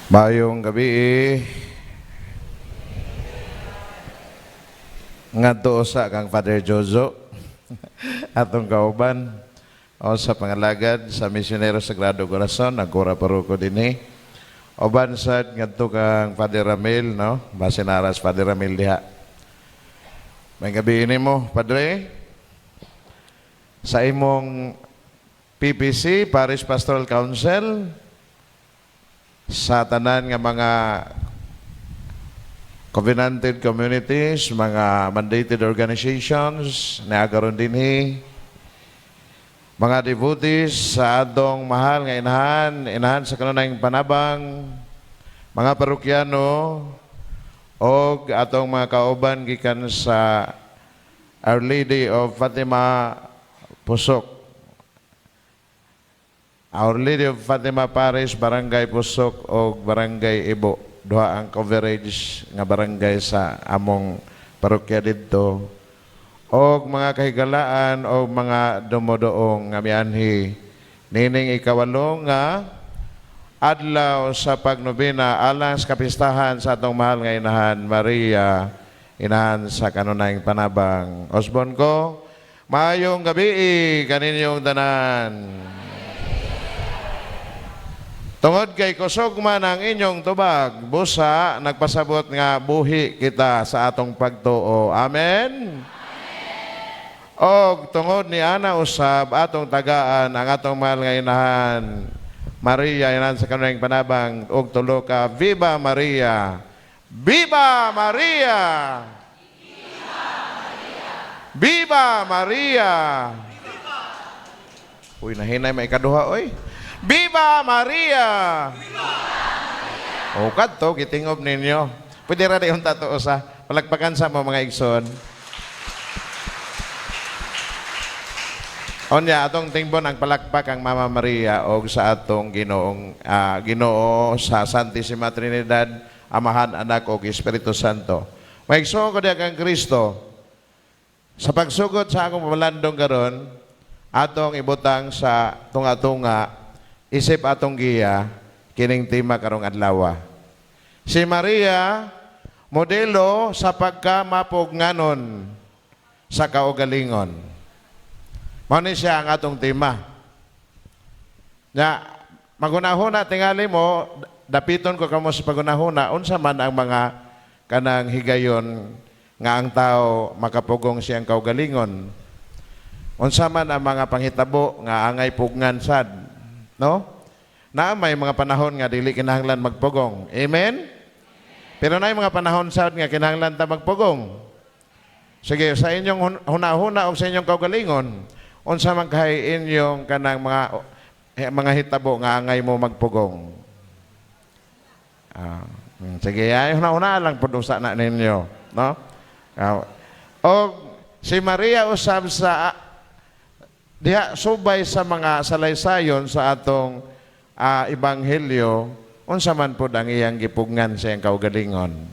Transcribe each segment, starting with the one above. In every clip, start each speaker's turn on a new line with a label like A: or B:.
A: Mayong gabi ngadto sa kang Father Jojo atong kauban o sa pangalagad sa Misionero Sagrado Corazon nagkura paruko dinhi oban sad ngadto kang Father Ramil no basinaras Father Ramil diha. May gabi nimo Padre sa imong PPC Parish Pastoral Council sa tanan nga mga covenanted communities, mga mandated organizations na agaron dinhi, mga devotees sa atong mahal nga inahan sa kanunayng panabang, mga parokyano og atong mga kauban gikan sa Our Lady of Fatima Pusok, Our Lady of Fatima Parish, Barangay Pusok o Barangay Ibo. Duha ang coverage nga barangay sa among parokya didto. O mga kahigalaan o mga dumodoong nga mianhi. Nining ikawalo nga adlaw sa pagnobena alang sa kapistahan sa atong mahal nga inahan Maria, inahan sa kanunayng panabang. Osbon ko, maayong gabi kaninyong tanan. Tungod kay kusog man ang inyong tubag, busa, nagpasabot nga buhi kita sa atong pagtuo. Amen? Og tungod ni ana usab atong tagaan ang atong mahal nga inahan Maria, inahan sa kanunayng panabang, og tulo ka, Viva Maria! Viva Maria! Viva Maria! Uy, nahinay may ikaduha, oy. Viva Maria! Viva Maria! O kadto gitingob ninyo. Pwede ra dayong tato sa palagpakan sa mo mga igsoon. Onya atong tingbon ang palakpak ang Mama Maria og sa atong Ginoong Ginoo sa Santissima Trinidad, Amahan, Anak ug Espiritu Santo. Maigsoon ko diha kang Kristo. Sa pagsugod sa akong pamalandong karon, atong ibutang sa tunga-tunga isip atong giya kining tema karong adlaw. Si Maria modelo sa pagkamapugnanon sa kaugalingon. Mao ni siya ang atong tema. Na magunahuna tingali mo dapiton ko kamo sa pagunahuna unsa man ang mga kanang higayon nga ang tao makapugong siyang kaugalingon. Unsa man ang mga panghitabo nga angay pugnan sad. No? Na may mga panahon nga dili kinahanglan magpugong. Amen? Pero na mga panahon sad nga kinahanglan ta magpugong. Sige, sa inyong huna-huna o sa inyong kaugalingon, unsa man kay inyong kanang mga hitabo nga angay mo magpugong. Sige, ay huna-huna lang pud usa na ninyo, no? O si Maria usab sa diha subay sa mga salaysayon sa atong ebanghelyo, unsa man pud ang iyang gipugnan sa iyang kaugalingon.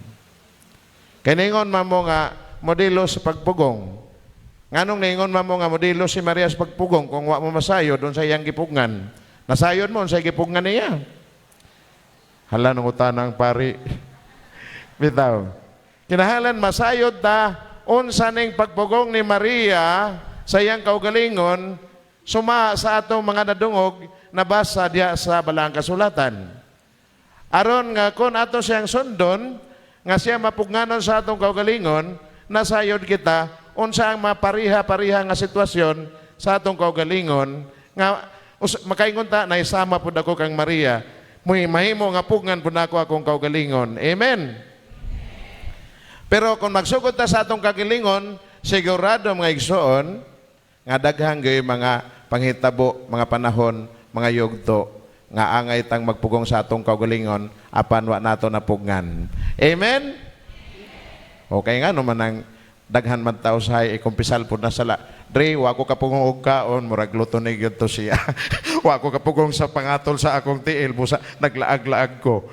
A: Kiningon mamo nga modelo sa pagpugong. Nganong ningon mamo nga modelo si Maria sa pagpugong kung wa mo masayod unsa iyang gipugnan? Nasayod mo unsa gipugnan niya? Hala nung utanang pari. Bitaw. Kinahanglan masayod ta unsa ning pagpugong ni Maria sa iyang kaugalingon suma sa atong mga nadungog nabasa diha sa Balaang Kasulatan. Aron nga kun ato siyang sundon nga siya mapugnanon sa atong kaugalingon, nasayod kita unsa ang mapariha-pariha nga sitwasyon sa atong kaugalingon nga makaingon ta na isama pud ako kang Maria. Mahimo nga pugnan pud nako akong kaugalingon. Amen. Pero kung magsugod ta sa atong kaugalingon, sigurado mga igsoon nga daghang gay mga panghitabo, mga panahon, mga yugto nga angay tang magpugong sa atong kaugalingon apan wa nato napugnan. Amen? Okay nga naman ang daghan man tao sa ikumpisal pud na sala. Dre, wa ko kapugong og kaon, murag luto ni gyud to siya. Wa ko kapugong sa pangatol sa akong tiil, busa naglaag-laag ko.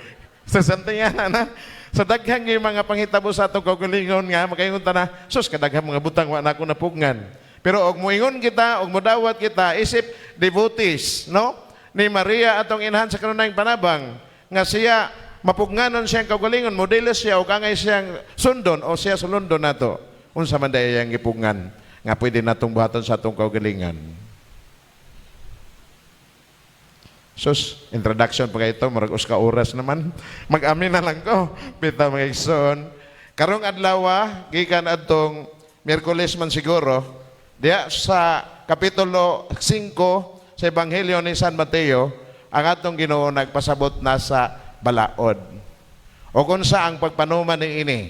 A: Sa santayan na. Sa daghang gay mga panghitabo sa atong kaugalingon nga makaingon ta na, sus kadaghang mga butang wa nako napugnan. Pero og moingon kita, og modawat kita, isip devotees, no? Ni Maria atong inahan sa kanunayng panabang, nga siya mapugnanon siyang kaugalingon, modelos siya o kangay siyang sundon o siya sulundon nato. Unsa man dayang gipugnan nga pwede natong buhaton sa atong kaugalingan. Sus, introduction pa ito, marag uska oras naman. Mag-amin na lang ko, bitaw mga igsoon. Karong adlaw, gikan adtong Miyerkules man siguro, diya sa Kapitulo 5 sa Ebanghelyo ni San Mateo, ang atong Ginoo nagpasabot na sa balaod. O kung sa ang pagpanuman ni ini.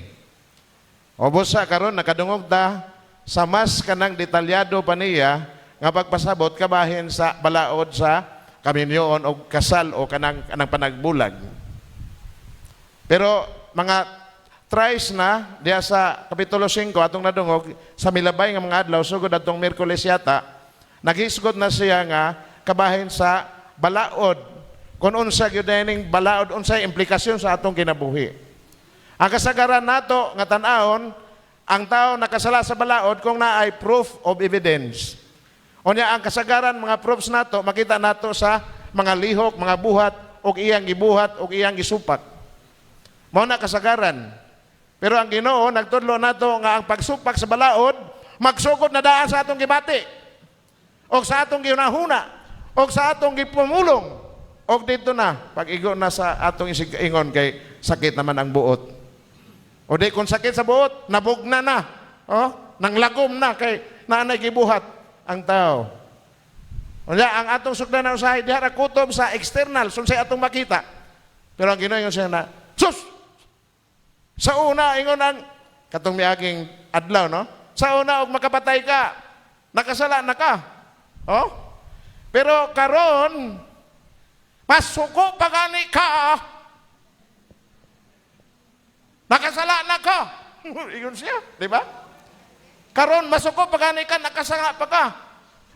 A: O busa karon nakadungog ta sa mas kanang detalyado pa niya nga pagpasabot kabahin sa balaod sa kaminyoon o kasal o kanang panagbulag. Pero mga tries na diya sa Kapitulo 5 atong nadungog sa milabay nga mga adlaw sugod atong Miyerkules yata nagisgot na siya nga kabahin sa balaod kung unsa gyud ning balaod unsay implikasyon sa atong kinabuhi. Ang kasagaran nato nga tan-awon ang tao nakasala sa balaod kung naay proof of evidence. Unya ang kasagaran mga proofs nato makita nato sa mga lihok, mga buhat og iyang gibuhat og iyang gisupak. Mao na kasagaran. Pero ang Ginoo nagtudlo nato nga ang pagsupak sa balaod magsugod na daan sa atong gibati o sa atong ginahuna o sa atong gipumulong o dito na pag-igo na sa atong ingon kay sakit naman ang buot o di kung sakit sa buot nabugna na nanglagom na kay nanay gibuhat ang tao. Unya ang atong sugdan na usahay diha ra kutob sa external sunsay atong makita. Pero ang Ginoo ingon siya na sus. Sa una, ingon ang katong miaging adlaw, no? Sa una, og makapatay ka, nakasala na ka. Oh? Pero karon, masuko pa gani ka, nakasala na ka. Ingon siya, di ba? Karon, masuko pa gani ka, nakasala pa ka.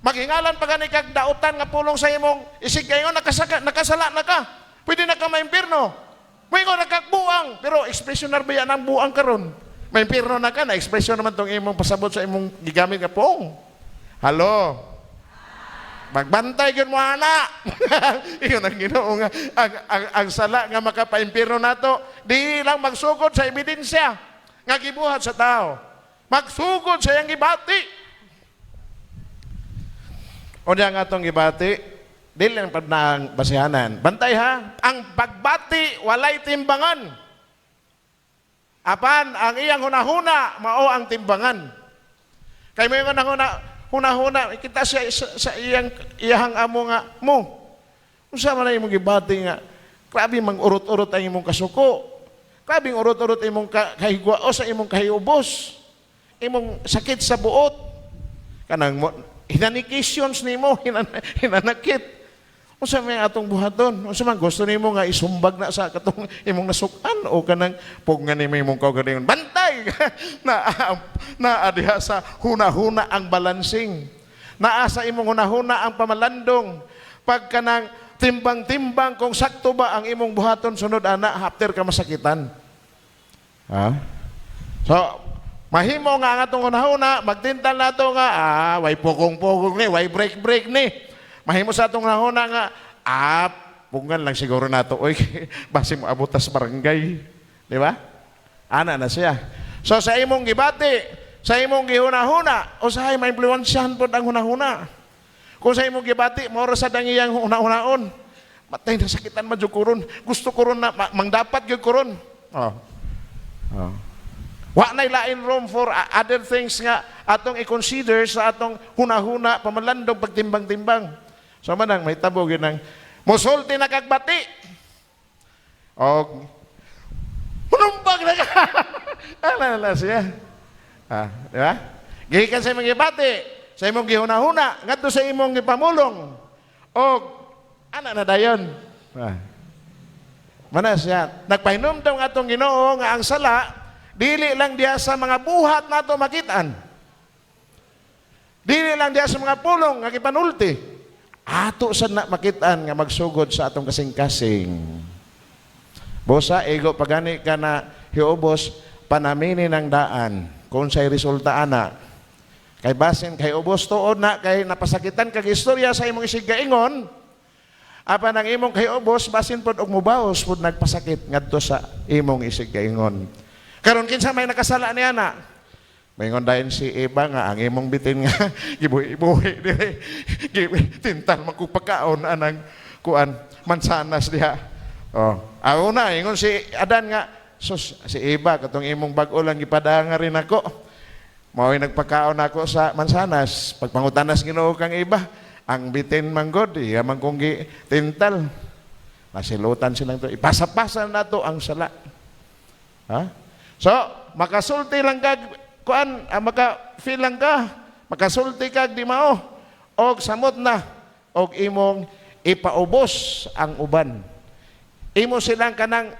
A: Maghingalan pa gani kag dautan nga pulong sa imong isig kayo, nakasala na ka. Pwede na ka maimpirno. May ko nagkakbuang, pero ekspresyon na ba yan ang buang karon? May impirno na ka, na ekspresyon naman itong imong pasabot sa imong gigamit ka pong. Halo? Magbantay yun mo, ana. Iyon ang Ginoo nga, ang sala nga makapaimpirno nato, di lang magsugod sa ebidensya, nga gibuhat sa tao. Magsugod sa iyang gibati. O diyan nga itong gibati, dili lang padang basihanan. Bantay ha, ang pagbati walay timbangan. Apan ang iyang hunahuna mao ang timbangan. Kay may hunahuna kita sa iyang amo nga mo. Unsa man imong gibati nga grabe mang-urot-urot ang imong kasuko. Grabe urot-urot imong kahigwa o sa imong kahiubos. Imong sakit sa buot. Kanang hinanikisyon nimo hinanakit. Unsa may atong buhaton? Unsa man gusto nimo nga isumbag na sa katong imong nasukan o kanang pugnan nimo imong kaugalingon. Bantay na adiha sa hunahuna ang balancing. Naa sa imong hunahuna ang pamalandong. Pag kanang timbang-timbang kung sakto ba ang imong buhaton sunod ana after ka masakitan. Ha? So mahimo nga ang atong hunahuna magtintal nato nga way pugong-pugong ni, way break-break ni. Mahimo sa atong nahuna nga, pungan lang siguro nato, oy, basi mo abutas barangay. Di ba? Ana na siya. So sa imong gibati, sa imong gihuna-huna, usahay ma-influensyahan po ang hunahuna. Kung sa imong gibati, maura sa dangiyang huna-hunaon, matay na sakitan madyo gusto kuron na, mangdapat yun kuron. Wa na'y lain room for other things nga atong i-consider sa atong hunahuna, pamalandong, pagtimbang-timbang. So manang may tabo yun ng musulti na kagbati. O hunumbag na ka. Ano na siya? Di ba? Gihikan sa imong gibati, sa imong gihuna-huna, ngadto sa imong gipamulong. O ana na dayon. Mana siya? Nagpahinom daw nga atong Ginoo nga ang sala, dili lang diya sa mga buhat nato makitaan. Dili lang diya sa mga pulong nga gipanulti. Ato sa makitaan nga magsugod sa atong kasing-kasing. Bosa, ego pagani ka na hiubos, panaminin ang daan kung sa'y resulta ana. Kay basin, kay ubos tuod na, kay napasakitan kag istorya sa imong isigaingon, Apa nang imong kahiubos basin pod og mubaos pod nagpasakit ngadto sa imong isig kaingon. Karon kinsa may nakasala ni ana? Maingon dayon si Eva nga ang imong bitin nga gibuhi-buhi dire. Tintal magkupakaon anang kuan mansanas diha. Oh, ako na ingon si Adan nga sus si Eva katong imong bag-o lang gipadanga rin ako. Mao'y nagpakaon ako sa mansanas. Pagpangutanas Ginoo kang Eva, ang bitin manggod iya man kong tintal. Nasilutan silang to. Ipasa-pasa na to ang sala. Ha? So, makasulti lang kag kuan, maka-feel lang ka, makasulti kag di mao, og samot na, og imong ipaubos ang uban. Imo silang kanang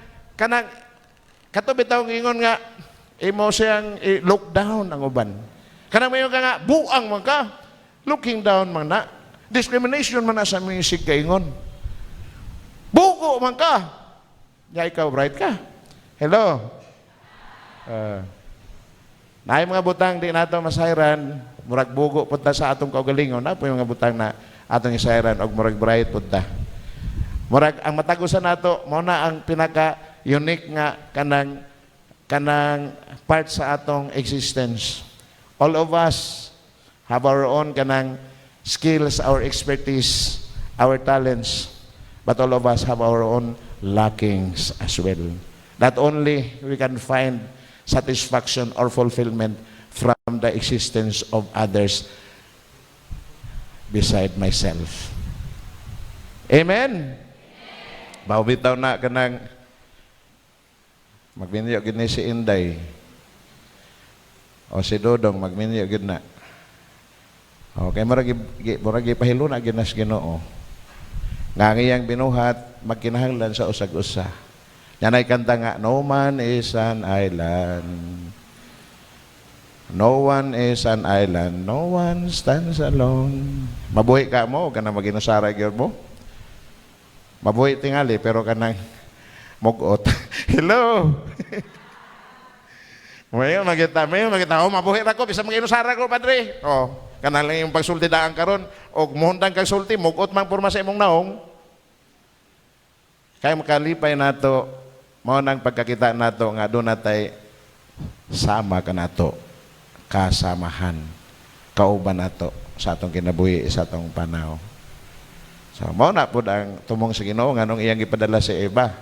A: katubitaw ingon nga, imo siyang look down ang uban. Kanang mayon ka nga, buang man ka, looking down man na, discrimination man na sa music kaingon. Buko man ka, ya ikaw bright ka. Hello? Naay mga butang di nato masayran, murag bugo punta sa atong kaugalingon, na po yung mga butang na atong isayran og murag bright punta. Murag ang matagusan nato mo na ang pinaka unique nga kanang part sa atong existence. All of us have our own kanang skills, our expertise, our talents, but all of us have our own lackings as well. Not only we can find satisfaction or fulfillment from the existence of others beside myself. Amen? Bawbitaw na kanang magminyo gini si Inday o si Dodong magminyo gid na. Okay, murag ipahilo na ginas Ginoo. Nga ngiyang binuhat magkinahanglan sa usag-usa. Yan ay kanta nga, no man is an island. No one is an island. No one stands alone. Mabuhi ka mo, ka na maginusara yun mo. Mabuhi tingali, pero ka nang mugot. Hello! Mayon magita, oh, mabuhi na ko, bisa maginusara ko, padre. Oh, kanang lang yung pagsulti daan karon o muhundang kang sulti, mugot mang purma sa imong naong. Kaya makalipay nato, mao nang pagkakita nato nga doon natay sama ka nato, kasamahan, kauban nato sa atong kinabuhi sa atong panaw. So mao na pud ang tumong sa Ginoo nganong iyang gipadala si Eva.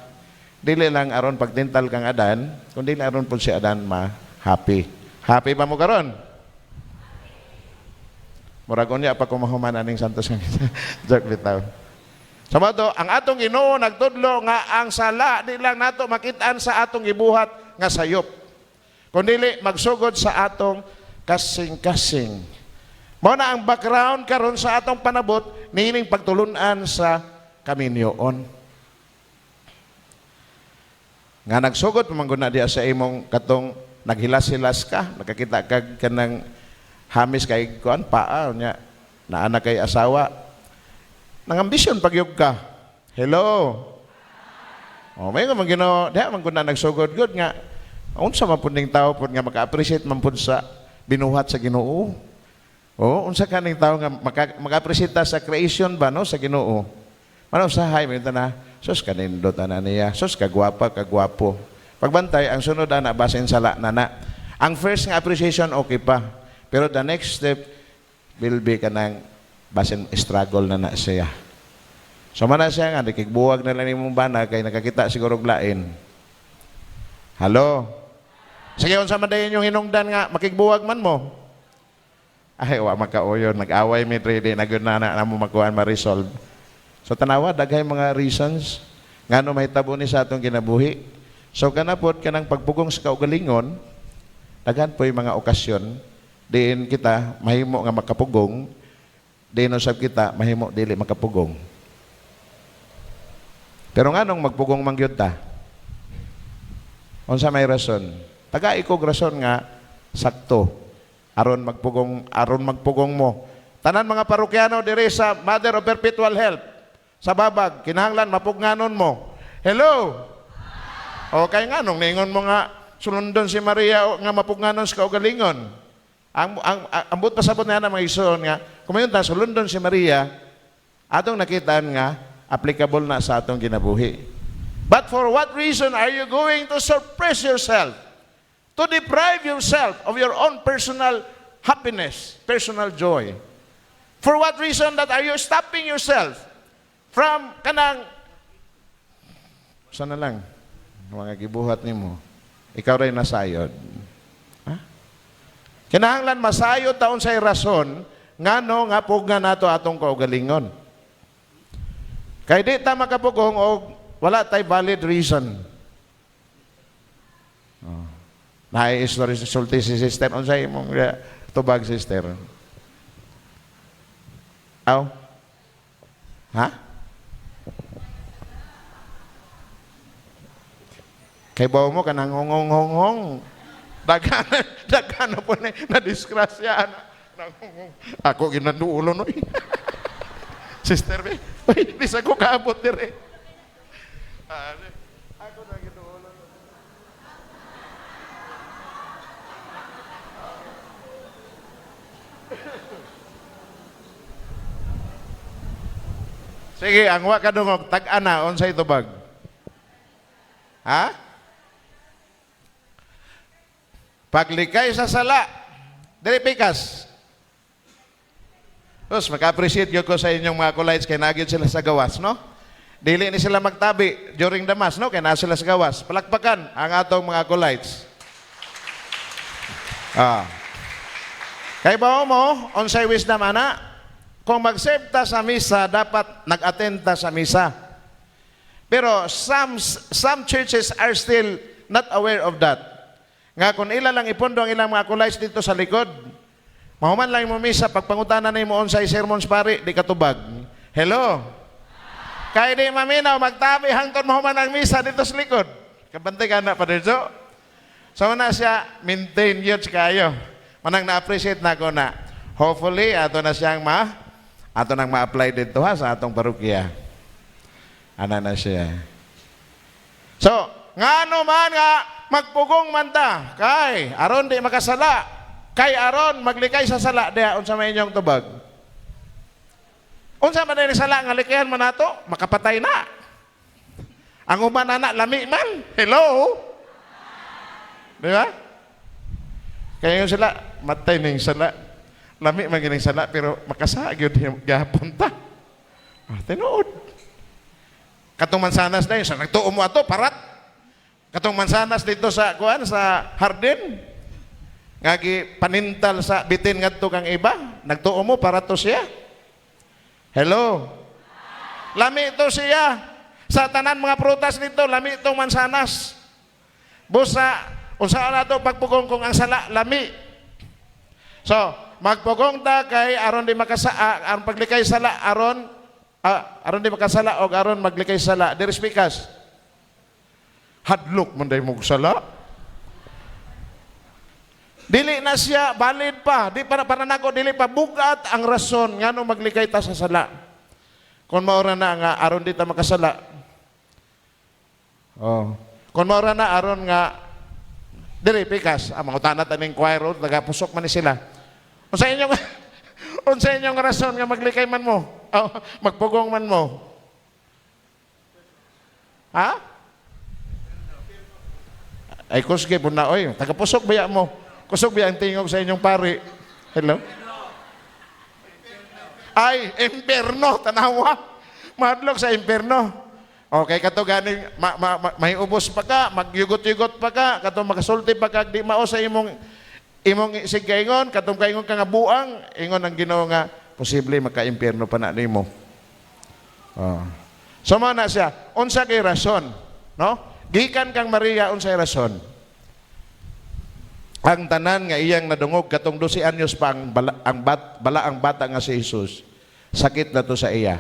A: Dili lang aron pagtintal kang Adan, kundi aron pud si Adan happy. Happy ba mo karon? Murag unya pa kumahuman aning santos nga joke bitaw. Samado, ang atong Ginoo nagtudlo nga ang sala di lang nato makitaan sa atong gibuhat nga sayop. Kundi magsugod sa atong kasing-kasing. Mao na ang background karon sa atong panabot niining pagtulunan sa kaminyoon. Nga nagsugod pamanggod na diya sa imong katong naghilas-hilas ka, nakakita kag kanang hamis kay kuan paa nya na anak kay asawa. Nangambisyon pagyog ka. Hello. Oh, may nga man Ginoo, diha man gud na nagsugod good nga. Unsa man pud ning tawo pud nga maka-appreciate man pud sa binuhat sa Ginoo. Oh, unsa kaning tawo nga maka-appreciate sa creation ba no sa Ginoo. Mano usahay man na, sus kanindot ana niya, sus kagwapa kagwapo. Pagbantay ang sunod ana basin sala nana. Ang first nga appreciation okay pa. Pero the next step will be kanang basin struggle na siya. So man na siya nga, nakikbuwag na lang yung bana kay nakakita siguro lain. Hello? Sige, unsa man dayon yung hinungdan nga, makikbuwag man mo. Ay, wa makauyon, nag-away mi ready, nagunana na mo makuhaan ma-resolve. So tanawa, daghay mga reasons, nga no may tabo ni sa atong kinabuhi. So kanapod kanang pagpugong sa kaugalingon, daghan po yung mga okasyon, diin kita, mahimo nga makapugong, diin usab kita, mahimo dili makapugong. Pero nga nung magpugong mangyod ta, unsa may rason? Taga ikog rason nga, sakto, aron magpugong mo. Tanan mga parokyano diri sa Mother of Perpetual Help, sa Babag, kinahanglan mapugnanon mo. Hello? O kay nga nung ningon mo nga, sulundon si Maria nga mapugnanon sa kaugalingon. Ambot pasabot na mga ison nga, kumayon ta sulundon si Maria, atong nakitaan nga, applicable na sa atong kinabuhi. But for what reason are you going to suppress yourself? To deprive yourself of your own personal happiness, personal joy. For what reason that are you stopping yourself from kanang sana lang mga gibuhat nimo ikaw ray nasayod. Ha? Kinahanglan masayod taon say rason ngano nga pugna nato atong kaugalingon. Kay di ta makapugong og wala tay valid reason. Oh. Story sulti si sister unsay imong tubag sister. Aw? Ha? Kay bawo mo kanang hong-hong-hong. Daghan po na disgrasya na. Ako ginaduulo no. Sister be, di sa ko kaabot dire. Ako na ginuulo. Sige, ang wa kadungog tag-ana unsay tubag? Ha? Paglikay sa sala, dili pikas. Tapos, maka-appreciate ko sa inyong mga kulites kay nagid sila sa gawas, no? Dili ni sila magtabi during the mass, no? Kaya na sila sa gawas. Palakpakan ang atong mga kulites. Kay bao mo, unsay wisdom ana? Kung mag-serve ta sa misa, dapat nag-attend ta sa misa. Pero some churches are still not aware of that. Nga kung ila lang ipondo ang ilang mga kulites dito sa likod, mahuman lang mo misa, pagpangutanan na mo unsay sermons pare, di katubag. Hello? Kaya di maminaw, magtabi hangtod mahuman ang misa dito sa likod. Kabantay ka na pa dito. So na siya, maintain yun kayo. Manang na-appreciate na ko na. Hopefully, ato na siyang ato nang ma-apply dito ha sa atong parokya. Ana na siya. So, ngano man nga, magpugong man ta, kay aron di makasala, kay aron maglikay sa sala, diha, unsa may inyong tubag? Unsa man ni sala, nga likayan man nato, makapatay na. Ang uban anak, lami man. Hello? Di ba? Kaya yung sala, matay na yung sala. Lami man gining sala, pero makasagod gahapon ta. Tinuod. Katong mansanas na yun, sa nagtuo mo ato, parat. Katong mansanas dito sa hardin, ngagi panintal sa bitin ngadto kang iba, nagtuo mo para to siya. Hello. Lami to siya. Sa tanan mga prutas dito, lami itong mansanas. Busa, unsa na to pagpugong kung ang sala lami. So, magpugong ta kay aron di aron paglikay sala aron di makasala og aron maglikay sala. Diri pikas. Hadlok man day mong sala. Dili na siya valid pa. Di para nako dili pa bugat ang rason ngano maglikay ta sa sala. Kung maura na nga aron di ta makasala. Oh. Kung maura na aron nga dili pikas ang mga tanat aning choir nagapusok man ni sila. Unsa inyong unsa inyong rason nga maglikay man mo? Oh, magpugong man mo. Ha? Ay kusge po na, oy, tagapusok baya mo. Kusog baya ang tingog sa inyong pari. Hello? Ay, imperno, tanawa. Mahadlok sa imperno. Okay, kato ganing, may ubos pa ka, magyugot-yugot pa ka, kato makasulti pa ka, di mao sa imong isig kaingon, katong kaingon ka nga buang, ingon ang Ginoo nga, posible maka-imperno pa na nimo. So na siya, unsa kay rason, no? Gikan kang Maria unsay rason? Ang tanan nga iyang nadungog katong 12 anyos pa ang bata nga si Jesus. Sakit na to sa iya.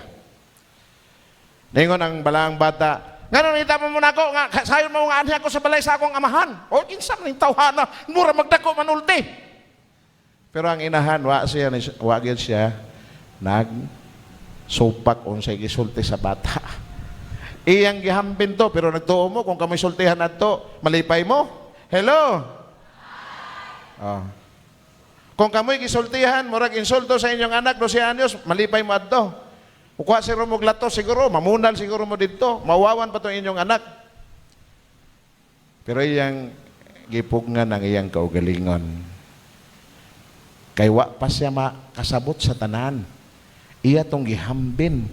A: Ningon ang balaang bata, ngano nita mo muna ko nga sayon mo nga ani ako sa balay sa akong amahan. O kinsa man tawhana, mura magdako manulti. Pero ang inahan wa gyud siya nag supak unsay gisulti sa bata. Iyang gihambin to, pero nagtuo mo, kung kamoy sultihan na to, malipay mo. Hello? Kung kamoy gisultihan, murag insulto sa inyong anak, 12 anyos, malipay mo ato. Ukuha siguro mo glato, siguro, mamunal siguro mo dito, mawawan pa itong inyong anak. Pero iyang gipugngan ang iyang kaugalingon. Kay wa pa siya makasabot sa tanan. Iya tong gihambin.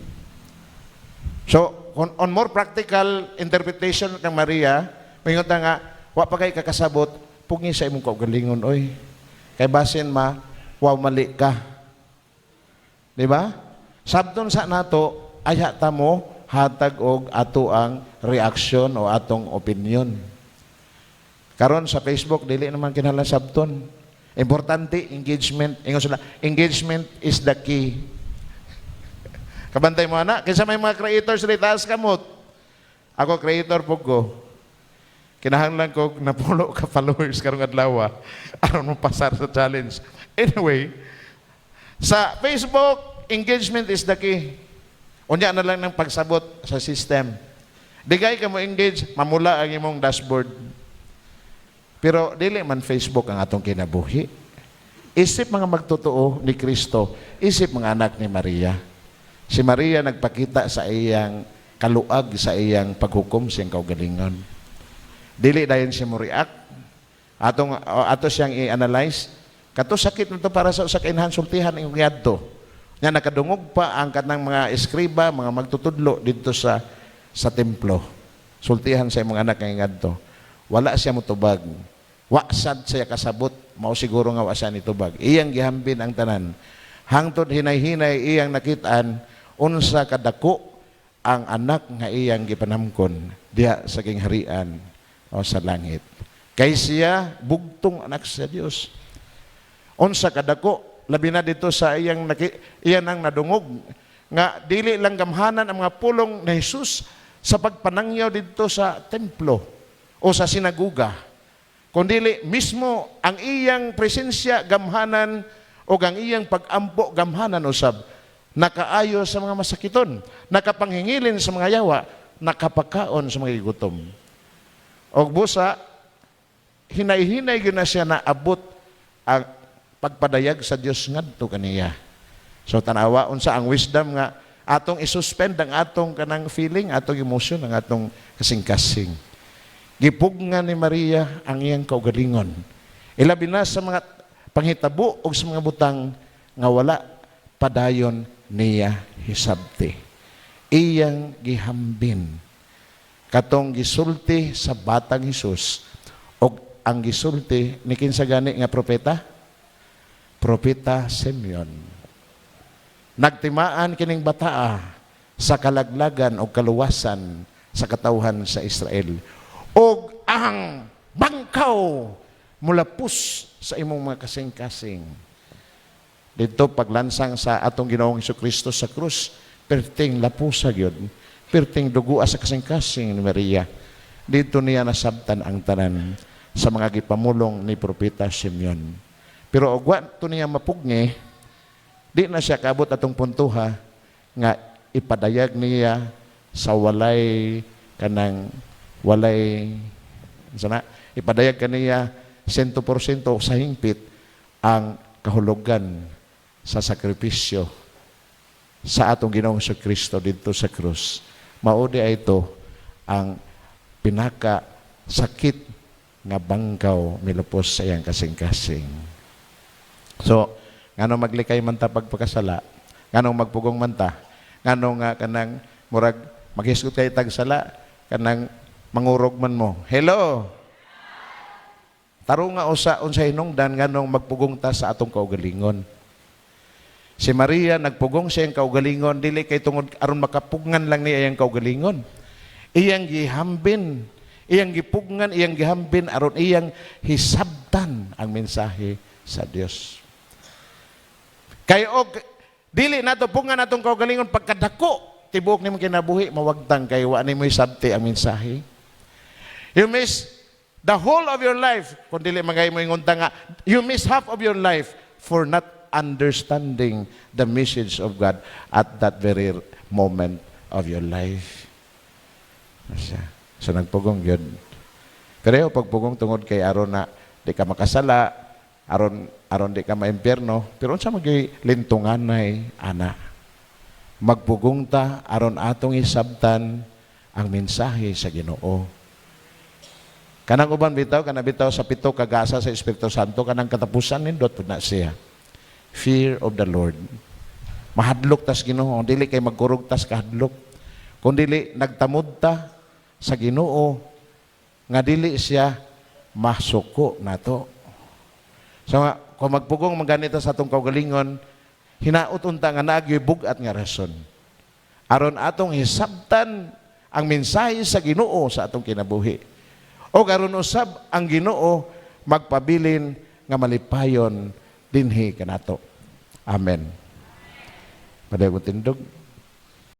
A: So, on more practical interpretation kang Maria, mayingon ta nga, wa pa kay kakasabot, pugi sa imong kaugalingon, oy. Kay basin wow mali ka. Di ba? Sabton sa nato, aya ta mo hatag og ato ang reaksyon o atong opinion. Karon sa Facebook, dili naman kinahanglan sabton. Importante, engagement. Ingon sila, engagement is the key. Kabantay mo anak, kinsa may mga creators dili taas kamot. Ako creator po ko. Kinahanglan ko napulo ka followers karong adlaw aron mo pasar sa challenge. Anyway, sa Facebook, engagement is the key. Unya na lang ng pagsabot sa system. Digay ka mo engage, mamula ang imong dashboard. Pero dili man Facebook ang atong kinabuhi. Isip mga magtotoo ni Kristo, isip mga anak ni Maria. Si Maria nagpakita sa iyang kaluag, sa iyang paghukom, siyang kaugalingon. Dili dayon siya mo react. Ato siyang i-analyze. Kato sakit nito para sa usa ka inhansultihan ing yadto. Nya nakadungog pa ang kanang mga eskriba, mga magtutudlo dito sa templo. Sultihan sa imong anak nga ngadto. Wala siya motubag. Wasad siya kasabot, mao siguro nga wa siya nitubag. Iyang gihambin ang tanan. Hangtod hinay-hinay iyang nakitaan unsa kadako ang anak nga iyang gipanamkon diha sa kingharian o sa langit. Kay siya bugtong anak sa Dios. Unsa kadako labi na dito sa iyan ang nadungog nga dili lang gamhanan ang mga pulong ni Jesus sa pagpanangyaw dito sa templo o sa sinaguga, kundi mismo ang iyang presensya gamhanan o ang iyang pag-ampo gamhanan usab, nakaayo sa mga masakiton, nakapanghingilin sa mga yawa, nakapakaon sa mga gutom. O busa, hinay-hinay gyud na siya na abot ang pagpadayag sa Dios ngadto kaniya. So tanawa unsa ang wisdom nga atong isuspend ang atong kanang feeling, atong emotion, ang atong kasing-kasing. Gipugngan ni Maria ang iyang kaugalingon. Ilabi na sa mga panghitabo o sa mga butang nga wala padayon niya hisabti. Iyang gihambin. Katong gisulti sa batang Hesus o ang gisulti ni kinsa gani nga propeta? Propeta Simeon. Nagtimaan kining bataa sa kalaglagan o kaluwasan sa katawhan sa Israel. O ang bangkaw mulapus sa imong mga kasing-kasing. Dito paglansang sa atong Ginoong Jesucristo sa krus, perting lapusa gyud, perting dugua sa kasing-kasing ni Maria. Dito niya nasabtan ang tanan sa mga gipamulong ni Propeta Simeon. Pero ogwa to niya mapugni, di na siya kabot atong puntuha nga ipadayag niya sa walay sana ipadayag kaniya 100% sa hingpit ang kahulugan sa sakripisyo sa atong Ginoong Jesucristo dito sa krus. Maudi ay ito ang pinaka sakit nga bangkaw milupos sa iyang kasing-kasing. So, nganong maglikay man ta pagpakasala, nganong magpugong man ta, nganong nga kanang murag maghisgot kay tagsala, kanang mangurog man mo. Hello. Taro nga unsa hinungdan nganong magpugong ta sa atong kaugalingon. Si Maria nagpugong sa iyang kaugalingon dili kay tungod aron makapugngan lang niya iyang kaugalingon. Iyang gihambin, iyang gipugnan, iyang gihambin aron iyang hisabtan ang mensahe sa Dios. Kay og dili nato pungan atong kaugalingon pagkadako tibuok nimo kinabuhi mawagtang kay wa nimo hisabti ang mensahe. You miss the whole of your life kung dili magay mo ingunta nga you miss half of your life for not understanding the message of God at that very moment of your life. So nagpugong yun. Pero pagpugong tungod kay aron na di ka makasala, aron di ka maimpyerno, pero unsa magay lintunganay ana. magpugong ta aron atong isabtan ang mensahe sa Ginoo. Kanang uban bitaw, kanang bitaw sa pito kagasa sa Espiritu Santo, kanang katapusan nindot pud na siya. Fear of the Lord. Mahadlok tas Ginoo, dili kay magkurog tas kahadlok. Kung dili nagtamod ta sa Ginoo nga dili siya masuko nato. So kung magpugong maganita sa atong kaugalingon, hinaot unta nga nagyoy bugat nga rason. Aron atong hisabtan ang mensahe sa Ginoo sa atong kinabuhi. O karon usab ang Ginoo magpabilin nga malipayon dinhi kanato. Amen. Paday ko tindog.